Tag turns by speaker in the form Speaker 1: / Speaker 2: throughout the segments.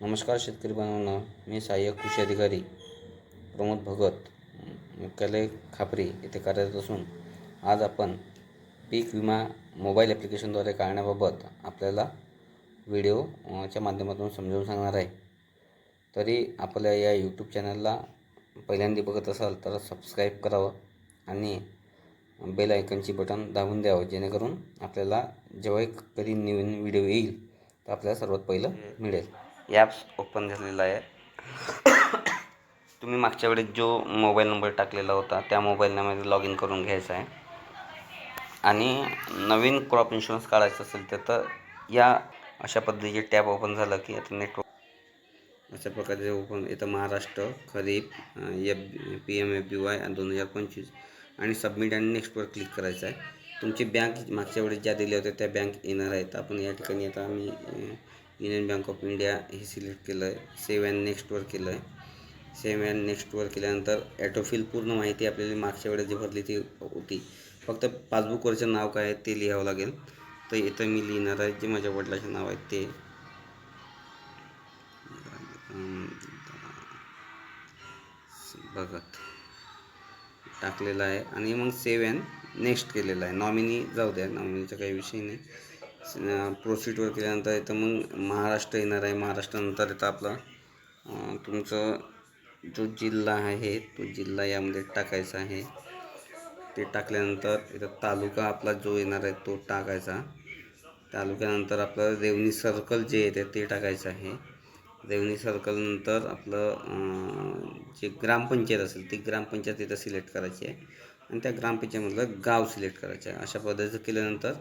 Speaker 1: नमस्कार शेतकरी बांधवांनो, मी सहाय्यक कृषी अधिकारी प्रमोद भगत, मुख्यालय खापरी येथे कार्यरत असून आज आपण पीक विमा मोबाईल ॲप्लिकेशनद्वारे काढण्याबाबत आपल्याला व्हिडिओच्या माध्यमातून समजावून सांगणार आहे. तरी आपल्या या यूट्यूब चॅनलला पहिल्यांदा बघत असाल तर सबस्क्राईब करावं आणि बेल आयकनची बटन दाबून द्यावं, जेणेकरून आपल्याला जेव्हा कधी नवीन व्हिडिओ येईल तर आपल्याला सर्वात पहिलं मिळेल. ॲप्स ओपन झालेला आहे. तुम्ही मागच्या वेळेस जो मोबाईल नंबर टाकलेला होता त्या मोबाईल नंबरमध्ये लॉग इन करून घ्यायचा आहे आणि नवीन क्रॉप इन्शुरन्स काढायचं असेल तर या अशा पद्धतीचे टॅब ओपन झालं की आता नेटवर्क अशा प्रकारे ओपन येतं महाराष्ट्र खरीप PMFBY 2025 आणि सबमिट आणि नेक्स्टवर क्लिक करायचं आहे. तुमची बँक मागच्या वेळेस ज्या दिल्या होत्या त्या बँक येणार आहेत. आपण या ठिकाणी आता आम्ही युनियन बँक ऑफ इंडिया हे सिलेक्ट केलं आहे. सेव्ह अँड नेक्स्टवर केलं आहे. सेव्ह अँड नेक्स्टवर केल्यानंतर ॲटोफिल पूर्ण माहिती आपल्याला मागच्या वेळेस जी भरली ती होती, फक्त पासबुकवरचं नाव काय आहे ते लिहावं लागेल. तर इथं मी लिहिणार आहे जे माझ्या वडिलाचे नाव आहे ते. भगत टाकलेलं आहे आणि मग सेव्ह अँड नेक्स्ट केलेलं आहे. नॉमिनी जाऊ द्या, नॉमिनीचा काही विषय नाही. प्रोसीडवर केल्यानंतर इथं मग महाराष्ट्र येणार आहे. महाराष्ट्रानंतर इथं आपला तुमचं जो जिल्हा आहे तो जिल्हा यामध्ये टाकायचा आहे. ते टाकल्यानंतर इथं तालुका आपला जो येणार आहे तो टाकायचा. तालुक्यानंतर आपलं रेवणी सर्कल जे येते ते टाकायचं आहे. रेवणी सर्कलनंतर आपलं जे ग्रामपंचायत असेल ती ग्रामपंचायत इथं सिलेक्ट करायची आहे आणि त्या ग्रामपंचायतमधलं गाव सिलेक्ट करायचं आहे. अशा पद्धतीचं केल्यानंतर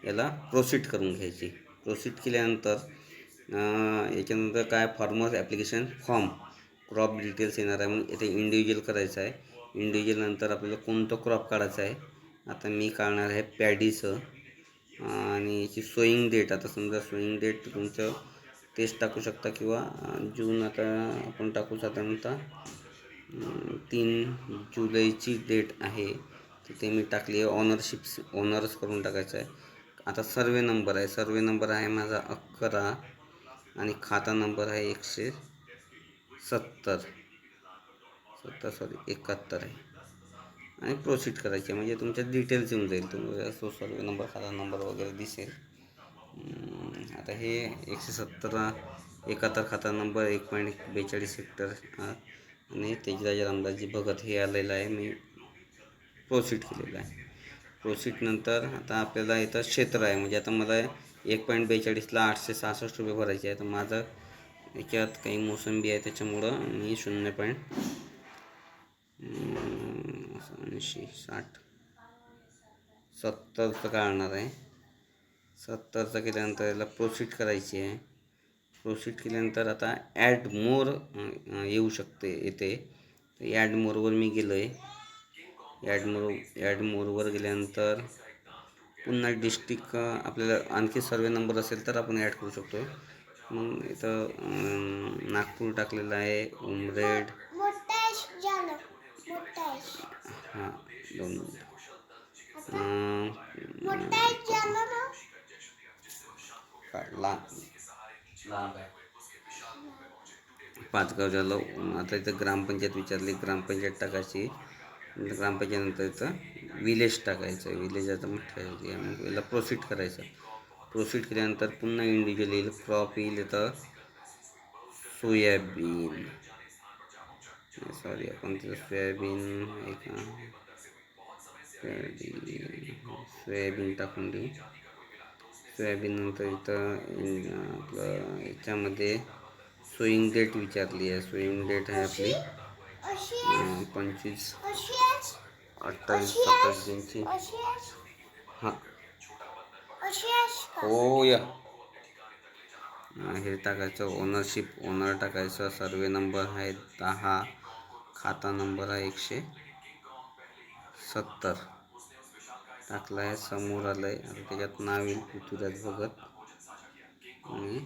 Speaker 1: याला प्रोसीड करून घ्यायची. प्रोसीड केल्यानंतर याच्यानंतर काय farmer application form crop details येणार आहे. मग इथे इंडिव्हिज्युअल करायचं आहे. इंडिव्हिज्युअल नंतर आपल्याला कोणतं क्रॉप काढायचं आहे. आता मी काढणार आहे पॅडीचं आणि याची सोईंग डेट. आता समजा सोईंग डेट तुमचं तेच टाकू शकता किंवा जून आता आपण टाकू साधारणतः 3 जुलैची डेट आहे तर ते मी टाकली आहे. ऑनर्स करून टाकायचं आहे. आता सर्वे नंबर आहे. सर्वे नंबर आहे माझा 11 आणि खाता नंबर आहे 71 आहे आणि प्रोसीड करायचे म्हणजे तुमच्या डिटेल्स येऊन जाईल. तुम्हाला तो सर्वे नंबर खाता नंबर वगैरे दिसेल. आता हे 71 खाता नंबर 1.42 हेक्टर आणि तेजराज रामदासजी भगत हे आलेलं आहे. मी प्रोसीड केलेलं आहे. प्रोसीड नंतर आता आपल्याला इथं क्षेत्र आहे म्हणजे आता मला 1.42ला 866 रुपये भरायचे आहे. तर माझं याच्यात काही मोसंबी आहे त्याच्यामुळं मी 0.70चं काढणार आहे. 70चं केल्यानंतर याला प्रोसीड करायची आहे. प्रोसीड केल्यानंतर आता ॲड मोर येऊ शकते येते. तर ॲड मोरवर मी गेलो आहे. ॲड मोरवर गेल्यानंतर पुन्हा डिस्ट्रिक्ट आपल्याला आणखी सर्वे नंबर असेल तर आपण ॲड करू शकतो. मग इथं नागपूर टाकलेलं आहे. उमरेड हां 2 मिनिट पाचगाव झालं. आता इथं ग्रामपंचायत विचारली, ग्रामपंचायत टाकायची. ग्रामपंचायतनंतर इथं विलेज टाकायचं आहे. विलेज आता म्हटलं मग याला प्रोसीड करायचं. प्रोसीड केल्यानंतर पुन्हा इंडिव्हिज्युअल येईल. क्रॉप येईल इथं सोयाबीन. आपण तिथं सोयाबीन टाकून देऊ. सोयाबीन नंतर इथं आपलं याच्यामध्ये सोईंग डेट विचारली आहे. सोईंग डेट आहे आपली 25 28 27 जूनची. हां हो या हे टाकायचं. ओनर टाकायचं. सर्वे नंबर आहे 10, खाता नंबर आहे 170 टाकला आहे. समोर आलं आहे. आता त्याच्यात नाव येईल पृथ्वीराज भगत आणि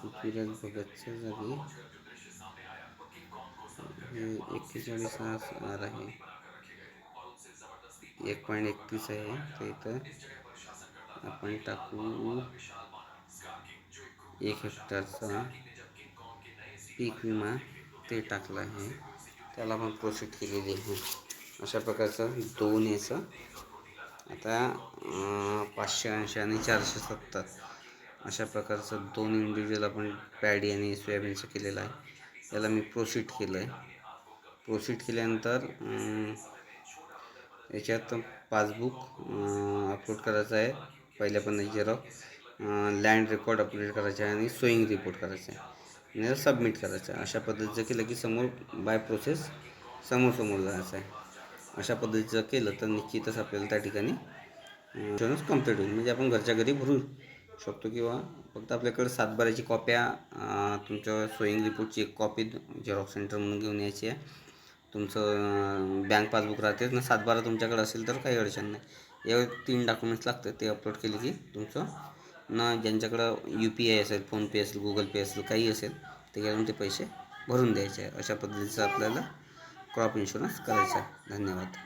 Speaker 1: पृथ्वीराज भगतच्या जागी हे 41 आर आहे 1.31 आहे. तर इथं आपण टाकू 1 हेक्टरचा पीक विमा ते टाकला आहे, त्याला पण प्रोसीड केलेली आहे. अशा प्रकारचं दोन याचं आता 580 आणि 470 अशा प्रकारचं दोन इंडिव्हिज्युअल आपण पॅडी आणि सोयाबीनचं केलेलं आहे. याला मी प्रोसीड केलं आहे. प्रोसीड केल्यानंतर याच्यात पासबुक अपलोड करायचं आहे, पहिल्या पण झेरॉक्स, लँड रेकॉर्ड अपडेट करायचं आहे आणि सोईंग रिपोर्ट करायचा आहे आणि सबमिट करायचं आहे. अशा पद्धतीचं केलं की समोर बाय प्रोसेस समोर जायचं आहे. अशा पद्धतीचं केलं तर निश्चितच आपल्याला त्या ठिकाणी इन्शुरन्स कंप्लीट होईल. म्हणजे आपण घरच्या घरी भरू शकतो किंवा फक्त आपल्याकडे 7/12ची कॉप्या, तुमच्या सोईंग रिपोर्टची एक कॉपी झेरॉक्स सेंटरमधून घेऊन यायची आहे. तुमचं बँक पासबुक राहते ना, 7/12 तुमच्याकडे असेल तर काही अडचण नाही. हे 3 डॉक्युमेंट्स लागतात, ते अपलोड केले की तुमचं ना ज्यांच्याकडं UPI असेल, फोनपे असेल, गुगल पे असेल, काही असेल त्याच्यातून ते पैसे भरून द्यायचे आहे. अशा पद्धतीचं आपल्याला क्रॉप इन्शुरन्स करायचा आहे. धन्यवाद.